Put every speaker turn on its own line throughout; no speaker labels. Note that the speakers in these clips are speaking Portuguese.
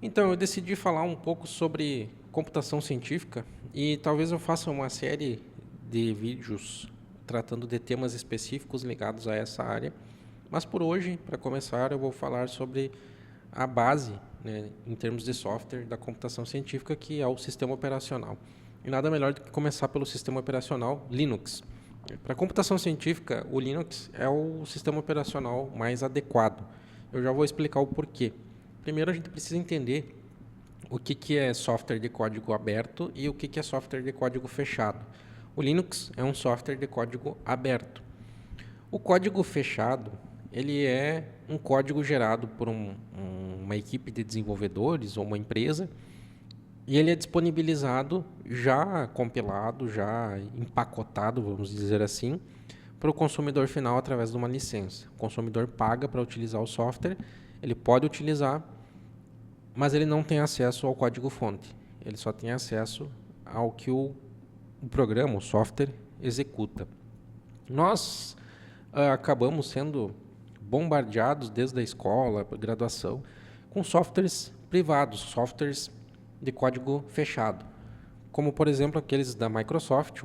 Então, eu decidi falar um pouco sobre computação científica e talvez eu faça uma série de vídeos tratando de temas específicos ligados a essa área. Mas por hoje, para começar, eu vou falar sobre a base, né, em termos de software da computação científica, que é o sistema operacional. E nada melhor do que começar pelo sistema operacional Linux. Para a computação científica, o Linux é o sistema operacional mais adequado. Eu já vou explicar o porquê. Primeiro, a gente precisa entender o que é software de código aberto e o que é software de código fechado. O Linux é um software de código aberto. O código fechado, ele é um código gerado por uma equipe de desenvolvedores ou uma empresa e ele é disponibilizado já compilado, já empacotado, vamos dizer assim, para o consumidor final através de uma licença. O consumidor paga para utilizar o software, ele pode utilizar, mas ele não tem acesso ao código-fonte. Ele só tem acesso ao que o programa, o software, executa. Nós acabamos sendo bombardeados desde a escola, graduação, com softwares privados, softwares de código fechado, como por exemplo aqueles da Microsoft,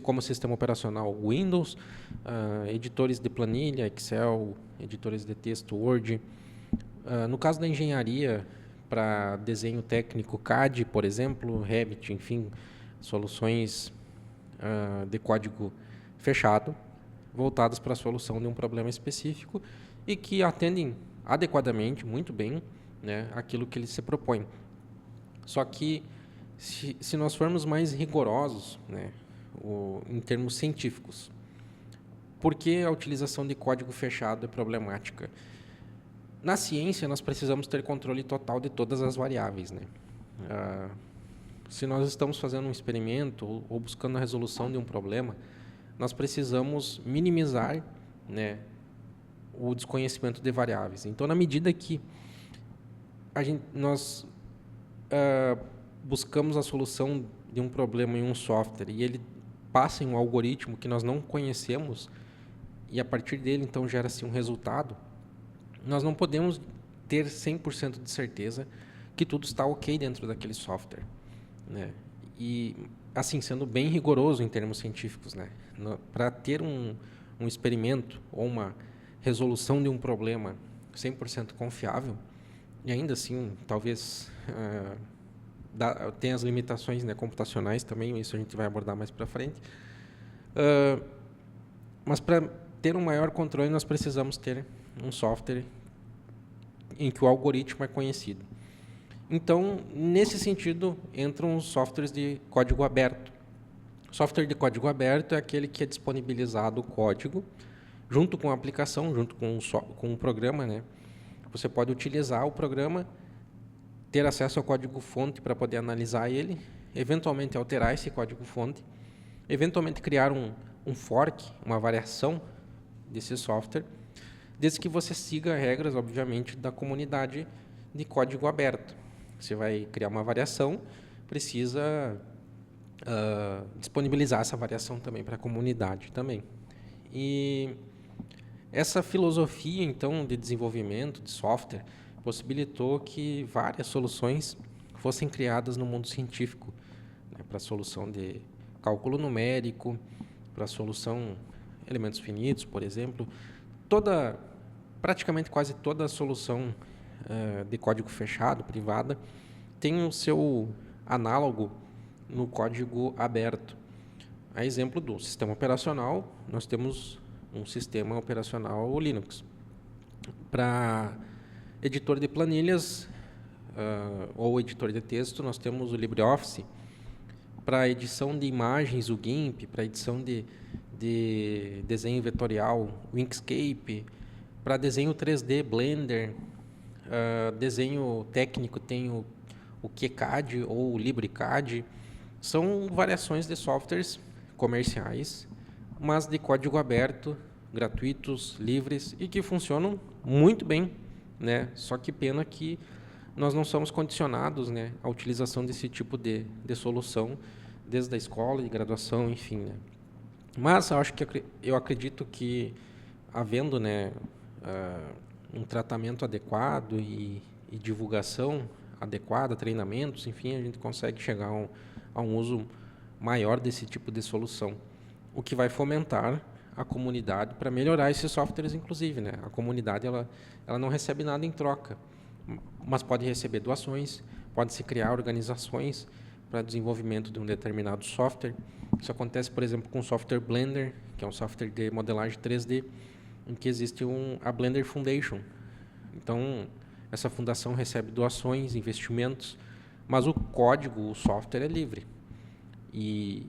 como sistema operacional Windows, editores de planilha, Excel, editores de texto Word. No caso da engenharia, para desenho técnico, CAD, por exemplo, Revit, enfim, soluções de código fechado, voltadas para a solução de um problema específico e que atendem adequadamente, muito bem, né, aquilo que ele se propõe. Só que, se nós formos mais rigorosos, né, em termos científicos, por que a utilização de código fechado é problemática? Na ciência, nós precisamos ter controle total de todas as variáveis, né? Se nós estamos fazendo um experimento ou buscando a resolução de um problema, nós precisamos minimizar, né, o desconhecimento de variáveis. Então, na medida que nós buscamos a solução de um problema em um software e ele passa em um algoritmo que nós não conhecemos e a partir dele então gera-se um resultado, nós não podemos ter 100% de certeza que tudo está ok dentro daquele software, né? E assim, sendo bem rigoroso em termos científicos, né? Para ter um experimento ou uma resolução de um problema 100% confiável, e ainda assim, talvez tenha as limitações, né, computacionais também, isso a gente vai abordar mais para frente. Mas para ter um maior controle, nós precisamos ter um software em que o algoritmo é conhecido. Então, nesse sentido, entram os softwares de código aberto. Software de código aberto é aquele que é disponibilizado o código junto com a aplicação, junto com o programa, né? Você pode utilizar o programa, ter acesso ao código-fonte para poder analisar ele, eventualmente alterar esse código-fonte, eventualmente criar um fork, uma variação desse software, desde que você siga regras, obviamente, da comunidade de código aberto. Você vai criar uma variação, precisa disponibilizar essa variação também para a comunidade também. E essa filosofia, então, de desenvolvimento de software possibilitou que várias soluções fossem criadas no mundo científico, né, para a solução de cálculo numérico, para a solução de elementos finitos, por exemplo. Praticamente quase toda a solução de código fechado, privada, tem o seu análogo no código aberto. A exemplo do sistema operacional, nós temos um sistema operacional Linux. Para editor de planilhas ou editor de texto, nós temos o LibreOffice. Para edição de imagens, o GIMP. Para edição de desenho vetorial, o Inkscape. Para desenho 3D, Blender. Desenho técnico tem o QCAD ou o LibreCAD. São variações de softwares comerciais, mas de código aberto, gratuitos, livres e que funcionam muito bem, né? Só que pena que nós não somos condicionados, né, à utilização desse tipo de solução desde a escola, de graduação, enfim, né? Mas eu acredito que havendo, né, um tratamento adequado e divulgação adequada, treinamentos, enfim, a gente consegue chegar a um uso maior desse tipo de solução, o que vai fomentar a comunidade para melhorar esses softwares, inclusive, né? A comunidade ela não recebe nada em troca, mas pode receber doações, pode se criar organizações para desenvolvimento de um determinado software. Isso acontece, por exemplo, com o software Blender, que é um software de modelagem 3D, em que existe a Blender Foundation. Então, essa fundação recebe doações, investimentos, mas o código, o software é livre. E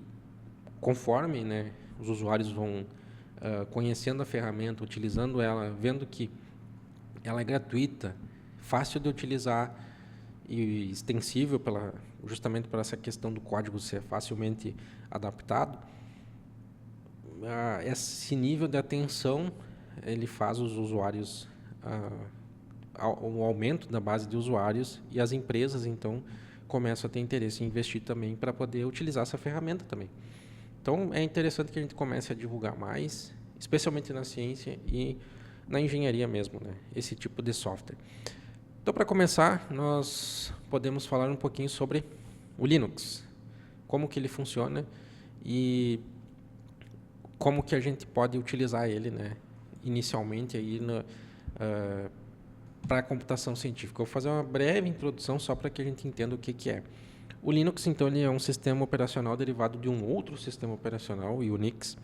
conforme, né, os usuários vão conhecendo a ferramenta, utilizando ela, vendo que ela é gratuita, fácil de utilizar e extensível justamente por essa questão do código ser facilmente adaptado, esse nível de atenção ele faz os usuários, o aumento da base de usuários, e as empresas então começam a ter interesse em investir também para poder utilizar essa ferramenta também. Então, é interessante que a gente comece a divulgar mais, especialmente na ciência e na engenharia mesmo, né? Esse tipo de software. Então, para começar, nós podemos falar um pouquinho sobre o Linux, como que ele funciona e como que a gente pode utilizar ele, né? Inicialmente aí para a computação científica. Eu vou fazer uma breve introdução só para que a gente entenda o que é. O Linux, então, ele é um sistema operacional derivado de um outro sistema operacional, o Unix,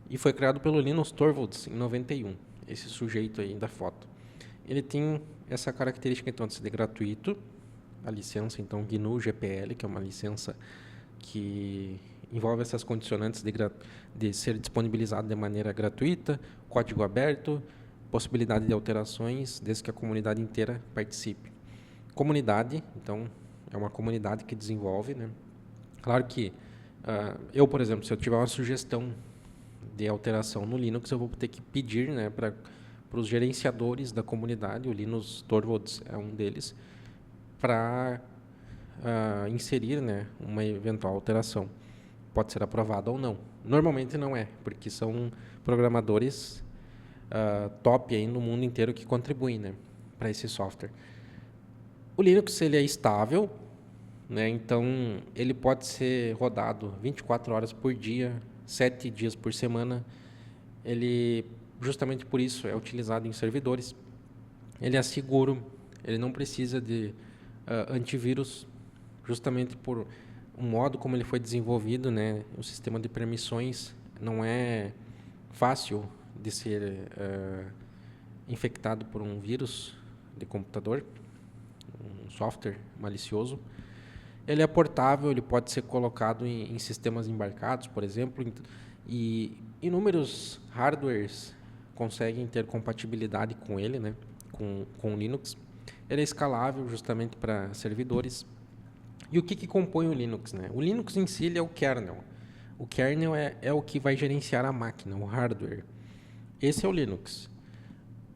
e foi criado pelo Linus Torvalds em 91, esse sujeito aí da foto. Ele tem essa característica, então, de ser gratuito, a licença, então, GNU GPL, que é uma licença que envolve essas condicionantes de ser disponibilizado de maneira gratuita, código aberto, possibilidade de alterações, desde que a comunidade inteira participe. Comunidade, então, é uma comunidade que desenvolve, né? Claro que eu, por exemplo, se eu tiver uma sugestão de alteração no Linux, eu vou ter que pedir, né, para os gerenciadores da comunidade, o Linus Torvalds é um deles, para inserir, né, uma eventual alteração. Pode ser aprovada ou não. Normalmente não é, porque são programadores top aí no mundo inteiro que contribuem, né, para esse software. O Linux ele é estável, né? Então, ele pode ser rodado 24 horas por dia, 7 dias por semana. Ele, justamente por isso, é utilizado em servidores. Ele é seguro, ele não precisa de antivírus, justamente por o modo como ele foi desenvolvido, né? O sistema de permissões não é fácil de ser infectado por um vírus de computador, um software malicioso. Ele é portável, ele pode ser colocado em sistemas embarcados, por exemplo, e inúmeros hardwares conseguem ter compatibilidade com ele, né, com o Linux. Ele é escalável justamente para servidores. E o que compõe o Linux, né? O Linux em si ele é o kernel. O kernel é o que vai gerenciar a máquina, o hardware. Esse é o Linux.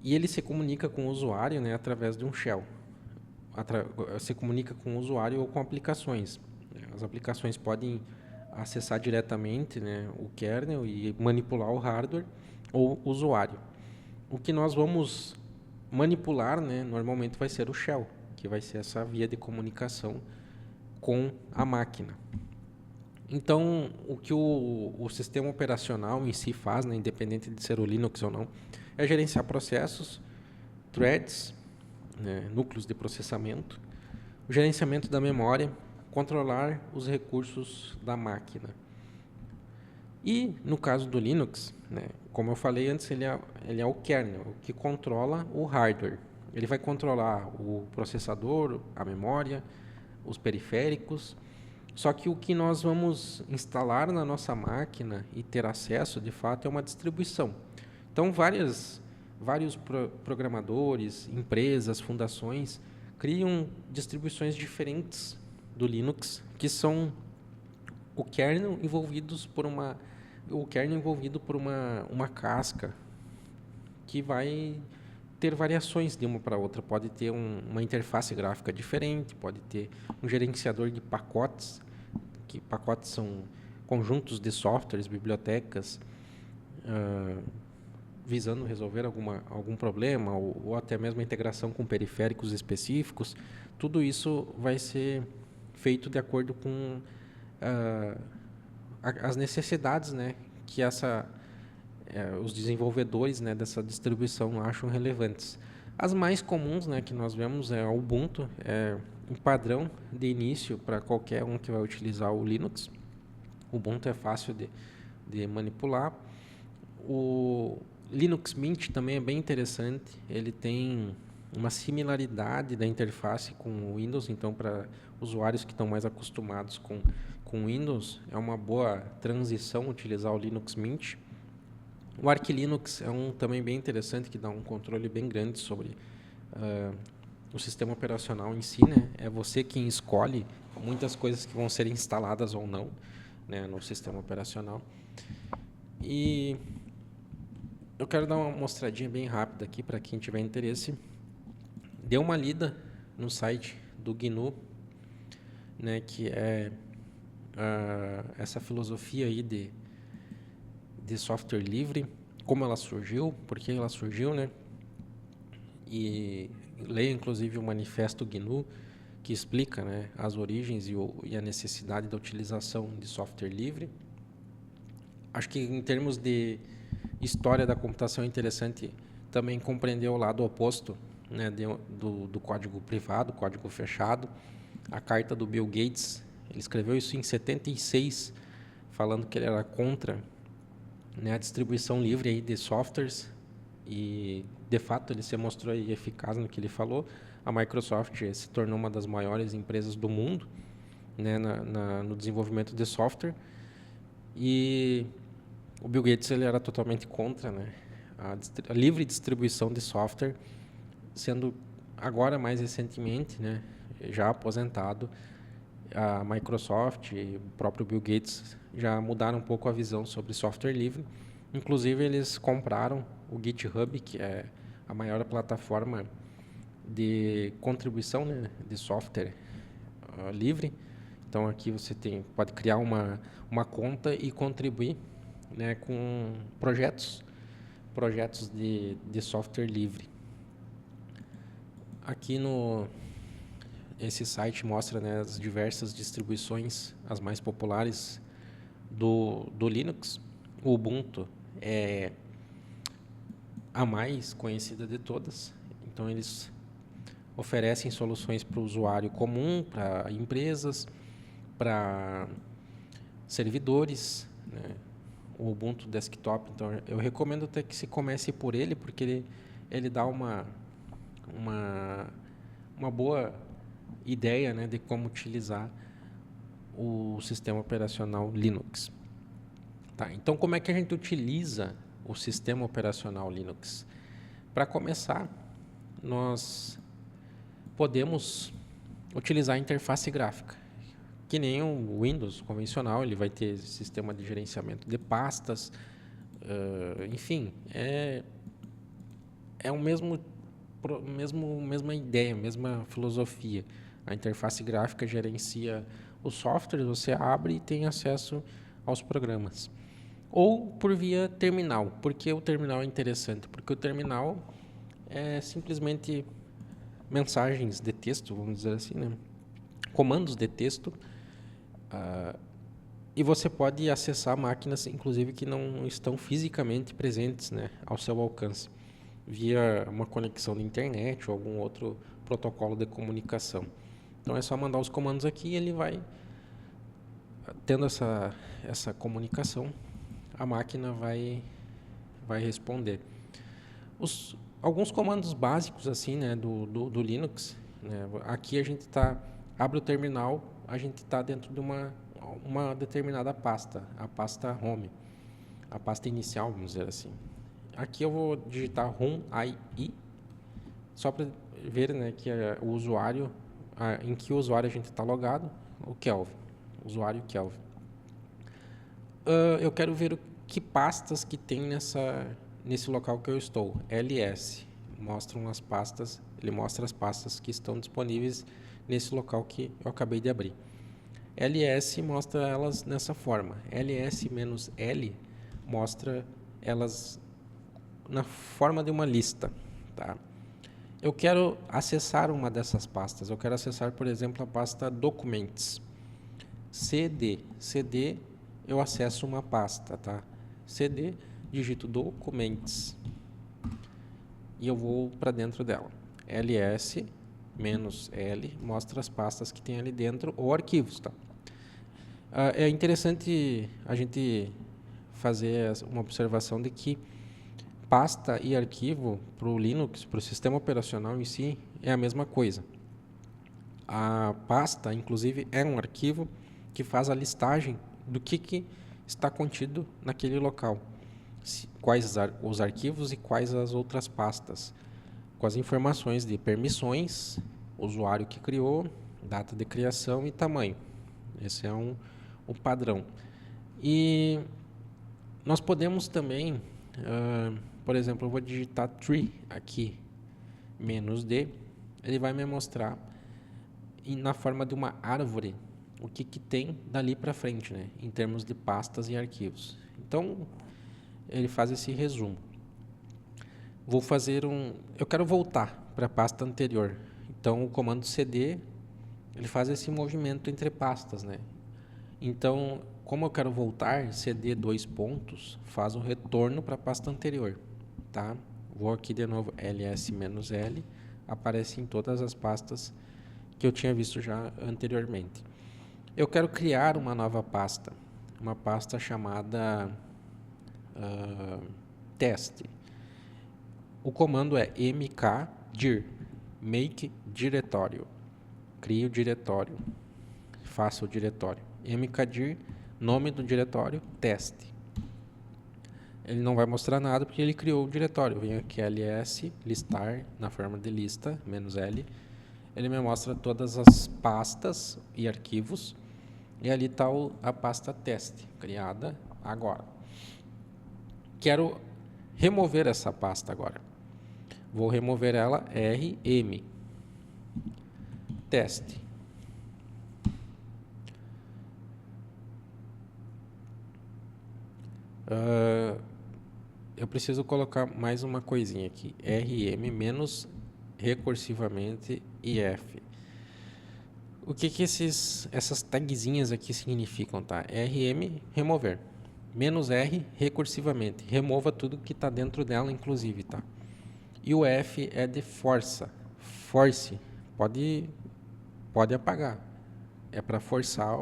E ele se comunica com o usuário, né, através de um shell. Se comunica com o usuário ou com aplicações. As aplicações podem acessar diretamente, né, o kernel e manipular o hardware ou o usuário. O que nós vamos manipular, né, normalmente vai ser o shell, que vai ser essa via de comunicação com a máquina. Então, o que o sistema operacional em si faz, né, independente de ser o Linux ou não, é gerenciar processos, threads, né, núcleos de processamento, o gerenciamento da memória, controlar os recursos da máquina. E, no caso do Linux, né, como eu falei antes, ele é o kernel, que controla o hardware. Ele vai controlar o processador, a memória, os periféricos. Só que o que nós vamos instalar na nossa máquina e ter acesso, de fato, é uma distribuição. Então, vários programadores, empresas, fundações criam distribuições diferentes do Linux, que são o kernel envolvido por uma casca que vai ter variações de uma para outra. Pode ter uma interface gráfica diferente, pode ter um gerenciador de pacotes, que pacotes são conjuntos de softwares, bibliotecas, visando resolver algum problema ou até mesmo a integração com periféricos específicos, tudo isso vai ser feito de acordo com as necessidades, né, que os desenvolvedores, né, dessa distribuição acham relevantes. As mais comuns, né, que nós vemos é o Ubuntu, é um padrão de início para qualquer um que vai utilizar o Linux. O Ubuntu é fácil de manipular. O Linux Mint também é bem interessante. Ele tem uma similaridade da interface com o Windows, então para usuários que estão mais acostumados com Windows, é uma boa transição utilizar o Linux Mint. O Arch Linux é também bem interessante, que dá um controle bem grande sobre o sistema operacional em si, né? É você quem escolhe muitas coisas que vão ser instaladas ou não, né, no sistema operacional. E eu quero dar uma mostradinha bem rápida aqui para quem tiver interesse. Dê uma lida no site do GNU, né, que é essa filosofia aí de software livre, como ela surgiu, por que ela surgiu, né? E leia inclusive o manifesto GNU, que explica, né, as origens e a necessidade da utilização de software livre. Acho que em termos de história da computação é interessante também compreender o lado oposto, né, do código privado, código fechado. A carta do Bill Gates, ele escreveu isso em 76, falando que ele era contra, né, a distribuição livre aí de softwares, e de fato ele se mostrou aí eficaz no que ele falou. A Microsoft se tornou uma das maiores empresas do mundo, né, no desenvolvimento de software, e o Bill Gates ele era totalmente contra, né, a livre distribuição de software, sendo agora mais recentemente, né, já aposentado, a Microsoft e o próprio Bill Gates já mudaram um pouco a visão sobre software livre. Inclusive, eles compraram o GitHub, que é a maior plataforma de contribuição, né, de software livre. Então, aqui você pode criar uma conta e contribuir, né, com projetos de software livre. Aqui esse site mostra, né, as diversas distribuições, as mais populares do Linux. O Ubuntu é a mais conhecida de todas. Então, eles oferecem soluções para o usuário comum, para empresas, para servidores, né? O Ubuntu Desktop, então, eu recomendo até que se comece por ele, porque ele dá uma boa ideia, né, de como utilizar o sistema operacional Linux. Tá, então, como é que a gente utiliza o sistema operacional Linux? Para começar, nós podemos utilizar a interface gráfica, que nem o Windows convencional. Ele vai ter sistema de gerenciamento de pastas, enfim, é o mesma ideia, mesma filosofia. A interface gráfica gerencia os softwares, você abre e tem acesso aos programas. Ou por via terminal. Por que o terminal é interessante? Porque o terminal é simplesmente mensagens de texto, vamos dizer assim, né? Comandos de texto, e você pode acessar máquinas, inclusive, que não estão fisicamente presentes, né, ao seu alcance, via uma conexão de internet ou algum outro protocolo de comunicação. Então é só mandar os comandos aqui e ele vai tendo essa comunicação, a máquina vai responder. Alguns comandos básicos assim, né, do Linux, né, aqui a gente abre o terminal, a gente está dentro de uma determinada pasta, a pasta Home, a pasta inicial, vamos dizer assim. Aqui eu vou digitar HOME-IE, só para ver, né, que o usuário, em que usuário a gente está logado, o Kelvin, usuário Kelvin. Eu quero ver que pastas que tem nesse local que eu estou. LS, ele mostra as pastas que estão disponíveis nesse local que eu acabei de abrir. LS mostra elas nessa forma. LS-L mostra elas na forma de uma lista, tá? Eu quero acessar uma dessas pastas. Eu quero acessar, por exemplo, a pasta Documents. CD. CD, eu acesso uma pasta, tá? CD, digito Documents. E eu vou para dentro dela. ls -l mostra as pastas que tem ali dentro ou arquivos, tá? É interessante a gente fazer uma observação de que pasta e arquivo para o Linux, para o sistema operacional em si, é a mesma coisa. A pasta, inclusive, é um arquivo que faz a listagem do que está contido naquele local. Quais os arquivos e quais as outras pastas. Com as informações de permissões, usuário que criou, data de criação e tamanho. Esse é o padrão. E nós podemos também, por exemplo, eu vou digitar tree aqui, -d, ele vai me mostrar na forma de uma árvore o que tem dali para frente, né, em termos de pastas e arquivos. Então, ele faz esse resumo. Vou fazer eu quero voltar para a pasta anterior. Então, o comando cd, ele faz esse movimento entre pastas, né? Então, como eu quero voltar, cd : faz o retorno para a pasta anterior, tá? Vou aqui de novo, ls -l, aparece em todas as pastas que eu tinha visto já anteriormente. Eu quero criar uma nova pasta, uma pasta chamada teste. O comando é mkdir, make diretório, crie o diretório, faça o diretório. mkdir, nome do diretório, teste. Ele não vai mostrar nada porque ele criou o diretório. Vem aqui ls, listar, na forma de lista, -l. Ele me mostra todas as pastas e arquivos. E ali está a pasta teste, criada agora. Quero remover essa pasta agora. Vou remover ela, rm, teste. Eu preciso colocar mais uma coisinha aqui, rm menos recursivamente if. O que essas tagzinhas aqui significam, tá? rm, remover. -r, recursivamente. Remova tudo que está dentro dela, inclusive, tá? E o F é de força. Force. Pode apagar. É para forçar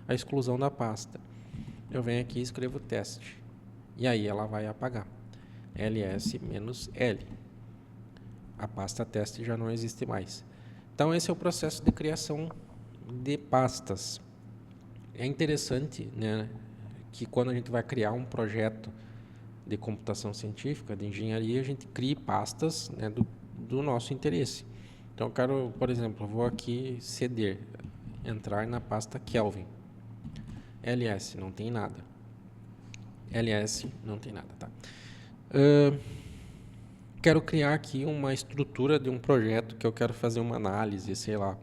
a exclusão da pasta. Eu venho aqui e escrevo teste. E aí ela vai apagar. ls -l. A pasta teste já não existe mais. Então, esse é o processo de criação de pastas. É interessante, né, que quando a gente vai criar um projeto de computação científica, de engenharia, a gente crie pastas, né, do nosso interesse. Então, eu quero, por exemplo, vou aqui ceder, entrar na pasta Kelvin. ls, não tem nada. ls, não tem nada, tá? Quero criar aqui uma estrutura de um projeto que eu quero fazer uma análise, sei lá.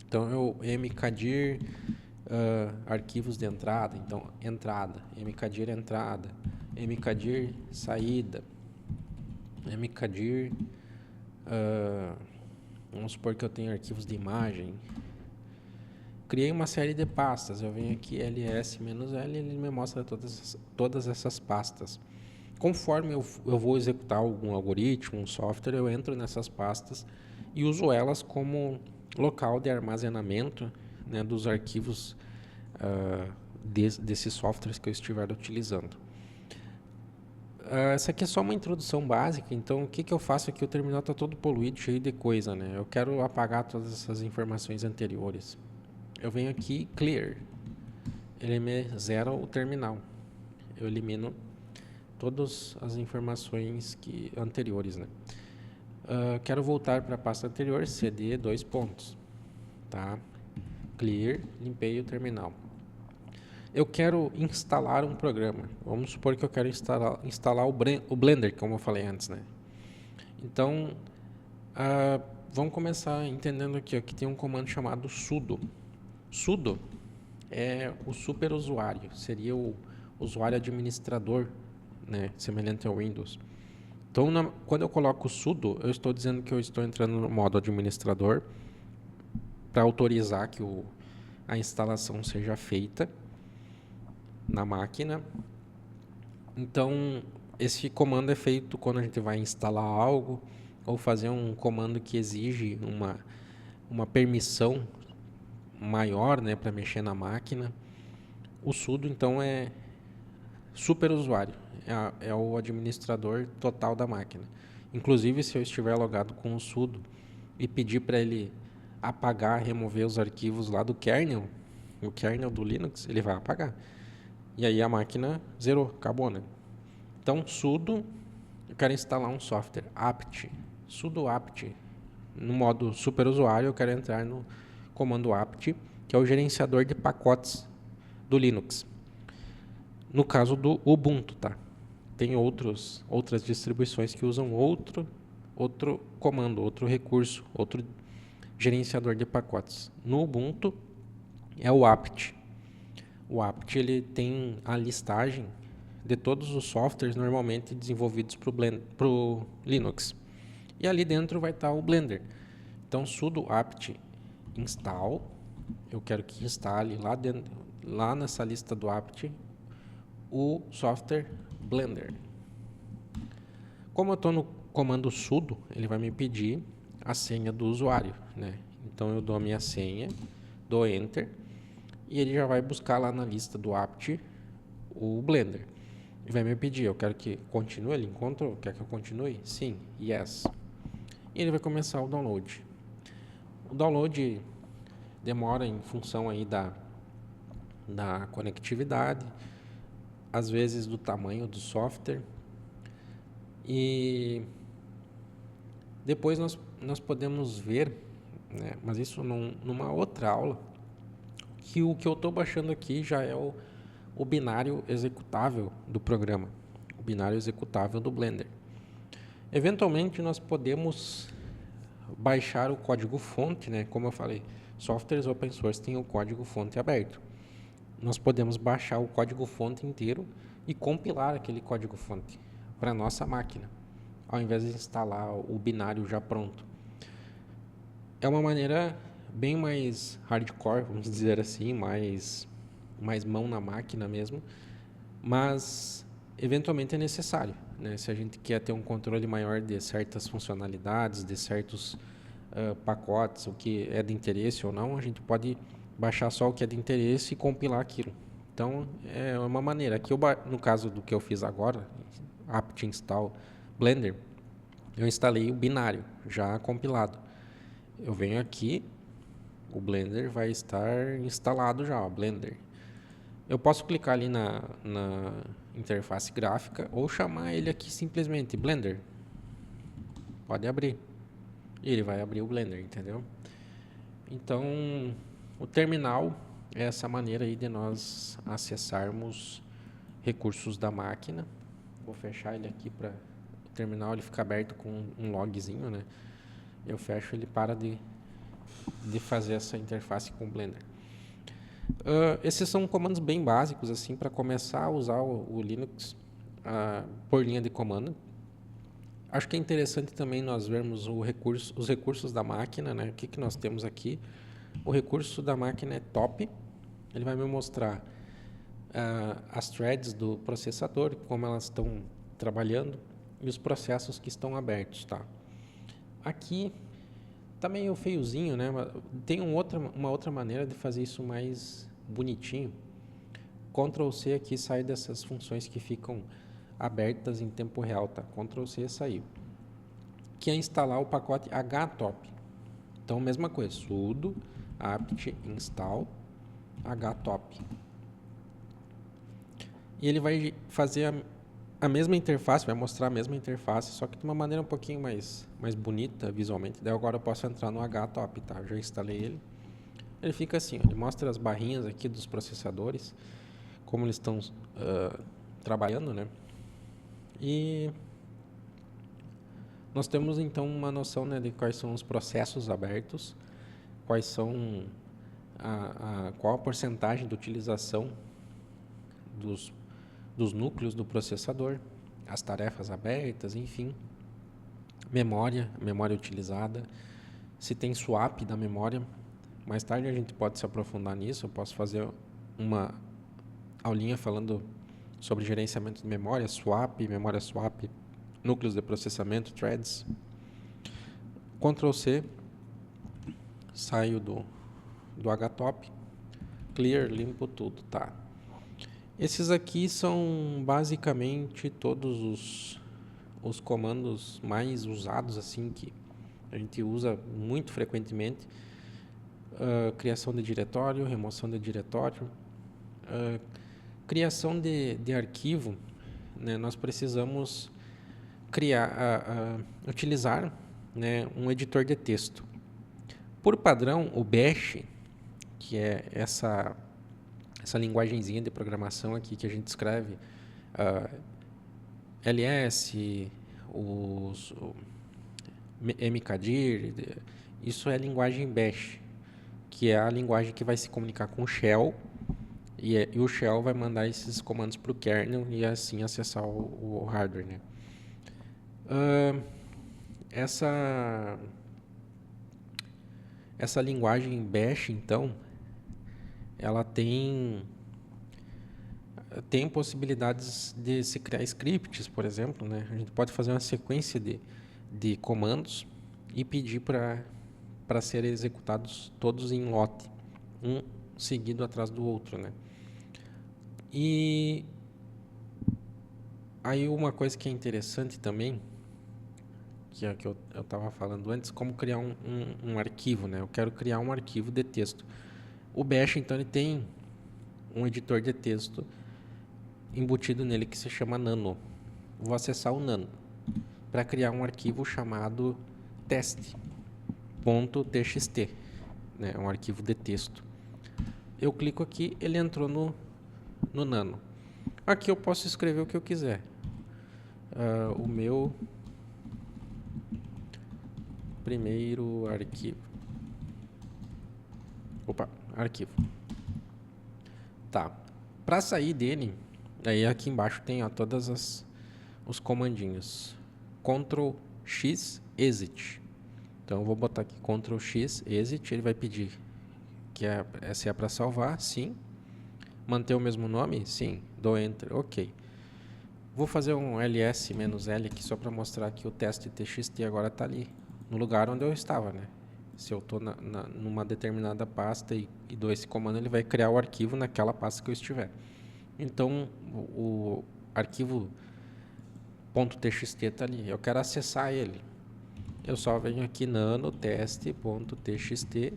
Então, eu mkdir arquivos de entrada, então entrada, mkdir entrada, mkdir saída, mkdir, vamos supor que eu tenho arquivos de imagem. Criei uma série de pastas, eu venho aqui ls -l, ele me mostra todas essas pastas. Conforme eu vou executar algum algoritmo, um software, eu entro nessas pastas e uso elas como local de armazenamento, né, dos arquivos desses softwares que eu estiver utilizando. Essa aqui é só uma introdução básica, então o que eu faço aqui? O terminal está todo poluído, cheio de coisa, né? Eu quero apagar todas essas informações anteriores. Eu venho aqui, clear, ele me zera o terminal. Eu elimino todas as informações anteriores, né? Quero voltar para a pasta anterior, cd : tá? Clear, limpei o terminal. Eu quero instalar um programa. Vamos supor que eu quero instalar o Blender, como eu falei antes, né? Então, vamos começar entendendo aqui. Aqui tem um comando chamado sudo. Sudo é o superusuário, seria o usuário administrador, né, semelhante ao Windows. Então, quando eu coloco sudo, eu estou dizendo que eu estou entrando no modo administrador para autorizar que a instalação seja feita na máquina. Então, esse comando é feito quando a gente vai instalar algo ou fazer um comando que exige uma permissão maior, né, para mexer na máquina. O sudo, então, é super usuário, é o administrador total da máquina. Inclusive, se eu estiver logado com o sudo e pedir para ele apagar, remover os arquivos lá do kernel, o kernel do Linux, ele vai apagar. E aí a máquina zerou, acabou, né? Então, sudo, eu quero instalar um software, apt, sudo apt. No modo super usuário, eu quero entrar no comando apt, que é o gerenciador de pacotes do Linux. No caso do Ubuntu, tá? Tem outras distribuições que usam outro comando, outro recurso, outro gerenciador de pacotes. No Ubuntu é o apt. O apt ele tem a listagem de todos os softwares normalmente desenvolvidos para o Linux. E ali dentro vai estar o Blender. Então, sudo apt install. Eu quero que instale lá nessa lista do apt o software Blender. Como eu estou no comando sudo, ele vai me pedir a senha do usuário, né? Então eu dou a minha senha, dou enter e ele já vai buscar lá na lista do apt o Blender. E vai me pedir, eu quero que continue, ele encontrou, quer que eu continue? Sim, yes. E ele vai começar o download. O download demora em função aí da conectividade, às vezes do tamanho do software. E depois nós podemos ver, né, mas isso numa outra aula, que o que eu estou baixando aqui já é o binário executável do programa, o binário executável do Blender. Eventualmente nós podemos baixar o código-fonte, né? Como eu falei, softwares open source têm o código-fonte aberto. Nós podemos baixar o código-fonte inteiro e compilar aquele código-fonte para a nossa máquina, ao invés de instalar o binário já pronto. É uma maneira bem mais hardcore, vamos dizer assim, mais mão na máquina mesmo, mas eventualmente é necessário, né? Se a gente quer ter um controle maior de certas funcionalidades, de certos pacotes, o que é de interesse ou não, a gente pode baixar só o que é de interesse e compilar aquilo. Então, é uma maneira. Aqui, no caso do que eu fiz agora, apt install Blender, eu instalei o binário já compilado. Eu venho aqui, o Blender vai estar instalado já, ó, Blender. Eu posso clicar ali na interface gráfica ou chamar ele aqui simplesmente Blender. Pode abrir. E ele vai abrir o Blender, entendeu? Então, o terminal é essa maneira aí de nós acessarmos recursos da máquina. Vou fechar ele aqui para o terminal ele ficar aberto com um logzinho, né? Eu fecho, ele para de fazer essa interface com o Blender. Esses são comandos bem básicos assim para começar a usar o Linux por linha de comando. Acho que é interessante também nós vermos os recursos da máquina, né? O que nós temos aqui? O recurso da máquina é top. Ele vai me mostrar as threads do processador, como elas estão trabalhando e os processos que estão abertos, tá? Aqui tá meio feiozinho, né? Tem uma outra maneira de fazer isso mais bonitinho. Ctrl C aqui sai dessas funções que ficam abertas em tempo real, tá? Ctrl C saiu. Que é instalar o pacote htop. Então, mesma coisa, sudo apt install htop. E ele vai fazer a mesma interface, vai mostrar a mesma interface, só que de uma maneira um pouquinho mais bonita visualmente. Daí agora eu posso entrar no htop, tá? Eu já instalei ele. Ele fica assim, ó, ele mostra as barrinhas aqui dos processadores, como eles estão trabalhando, né? E nós temos então uma noção, né, de quais são os processos abertos, quais são qual a porcentagem de utilização dos núcleos do processador, as tarefas abertas, enfim. Memória utilizada. Se tem swap da memória. Mais tarde a gente pode se aprofundar nisso. Eu posso fazer uma aulinha falando sobre gerenciamento de memória, memória swap, núcleos de processamento, threads. Ctrl C, saio do HTOP, clear, limpo tudo, tá? Esses aqui são basicamente todos os comandos mais usados, assim, que a gente usa muito frequentemente. Criação de diretório, remoção de diretório, criação de arquivo, né? Nós precisamos utilizar, né, um editor de texto. Por padrão, o Bash, que é essa linguagenzinha de programação aqui que a gente escreve, ls, o mkdir, isso é a linguagem Bash, que é a linguagem que vai se comunicar com o shell, e o shell vai mandar esses comandos para o kernel e assim acessar o hardware, né? Essa linguagem Bash, então, ela tem possibilidades de se criar scripts, por exemplo, né? A gente pode fazer uma sequência de comandos e pedir para serem executados todos em lote, um seguido atrás do outro, né? E aí uma coisa que é interessante também, que é que eu estava falando antes, como criar um arquivo, né? Eu quero criar um arquivo de texto. O Bash, então, ele tem um editor de texto embutido nele que se chama Nano. Vou acessar o Nano para criar um arquivo chamado test.txt, né? Um arquivo de texto. Eu clico aqui, ele entrou no Nano. Aqui eu posso escrever o que eu quiser. O meu primeiro arquivo. Arquivo. Tá. Para sair dele, aí aqui embaixo tem todas os comandinhos. Ctrl X exit. Então eu vou botar aqui Ctrl X exit, ele vai pedir que se é para salvar, sim. Manter o mesmo nome? Sim. Dou enter, ok. Vou fazer um ls-l aqui só para mostrar que o teste.txt agora está ali, no lugar onde eu estava, né? Se eu estou numa determinada pasta e dou esse comando, ele vai criar o arquivo naquela pasta que eu estiver. Então, o arquivo .txt está ali. Eu quero acessar ele. Eu só venho aqui nano teste.txt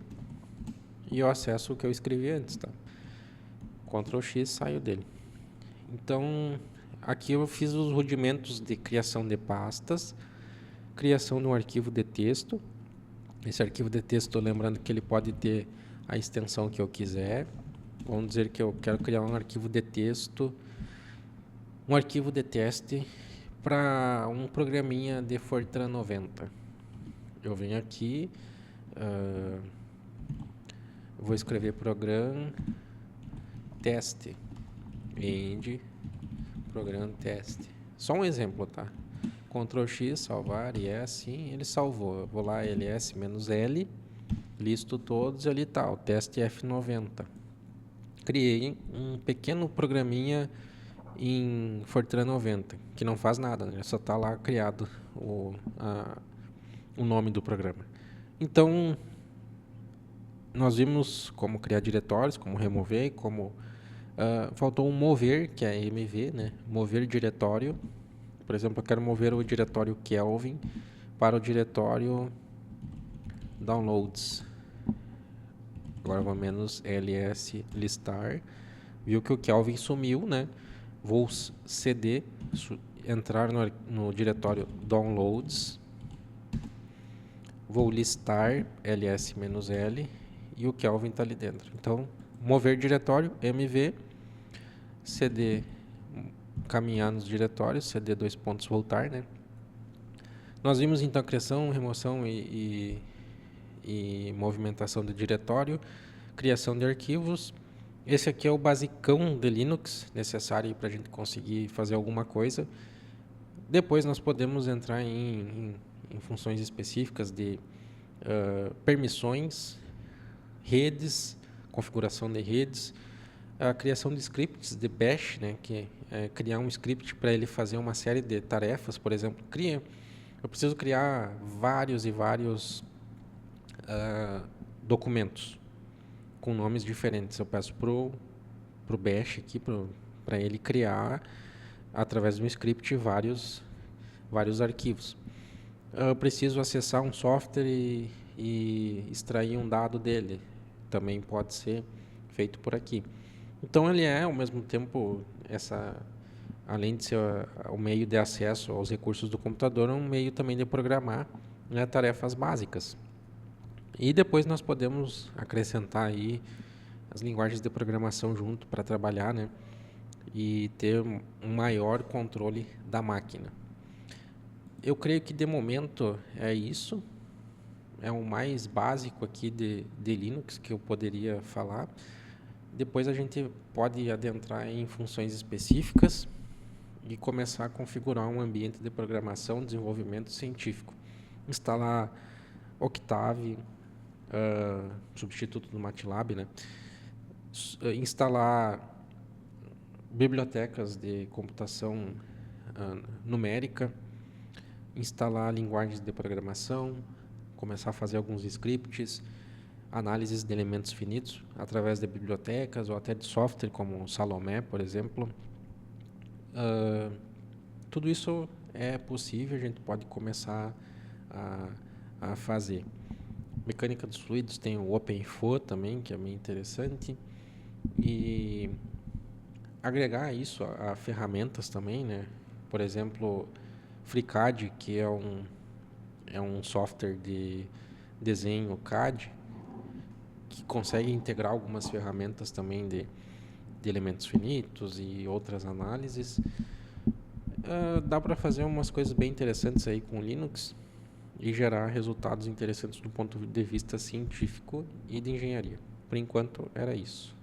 e eu acesso o que eu escrevi antes, tá? Ctrl X, saio dele. Então, aqui eu fiz os rudimentos de criação de pastas, criação de um arquivo de texto. Esse arquivo de texto, lembrando que ele pode ter a extensão que eu quiser. Vamos dizer que eu quero criar um arquivo de texto, um arquivo de teste para um programinha de Fortran 90. Eu venho aqui, vou escrever program teste, end, program teste. Só um exemplo, tá? Ctrl X, salvar, e é assim, ele salvou. Eu vou lá, ls-l, listo todos e ali está, o teste F90. Criei um pequeno programinha em Fortran 90, que não faz nada, né? Só está lá criado o nome do programa. Então, nós vimos como criar diretórios, como remover, como... faltou um mover, que é mv, né? Mover diretório. Por exemplo, eu quero mover o diretório Kelvin para o diretório downloads. Agora vou menos ls listar. Viu que o Kelvin sumiu, né? Vou cd, entrar no diretório downloads. Vou listar ls-l e o Kelvin está ali dentro. Então, mover diretório, mv, cd, caminhar nos diretórios, cd dois pontos voltar, né? Nós vimos então a criação, remoção e movimentação do diretório, criação de arquivos. Esse aqui é o basicão de Linux, necessário para a gente conseguir fazer alguma coisa. Depois nós podemos entrar em funções específicas de permissões, redes, configuração de redes, a criação de scripts de bash, né, que é criar um script para ele fazer uma série de tarefas, por exemplo, eu preciso criar vários e vários documentos com nomes diferentes. Eu peço pro bash aqui para ele criar através de um script vários arquivos. Eu preciso acessar um software e extrair um dado dele. Também pode ser feito por aqui. Então ele é, ao mesmo tempo, além de ser o meio de acesso aos recursos do computador, um meio também de programar, né, tarefas básicas. E depois nós podemos acrescentar aí as linguagens de programação junto para trabalhar, né, e ter um maior controle da máquina. Eu creio que de momento é isso. É o mais básico aqui de Linux que eu poderia falar. Depois a gente pode adentrar em funções específicas e começar a configurar um ambiente de programação, desenvolvimento científico. Instalar Octave, substituto do MATLAB, né? Instalar bibliotecas de computação numérica, instalar linguagens de programação, começar a fazer alguns scripts, análises de elementos finitos através de bibliotecas ou até de software como Salomé, por exemplo. Tudo isso é possível, a gente pode começar a fazer. Mecânica dos fluidos tem o OpenInfo também, que é bem interessante. E agregar isso a ferramentas também, né? Por exemplo, FreeCAD, que é um software de desenho CAD, que consegue integrar algumas ferramentas também de elementos finitos e outras análises. Dá para fazer umas coisas bem interessantes aí com Linux e gerar resultados interessantes do ponto de vista científico e de engenharia. Por enquanto, era isso.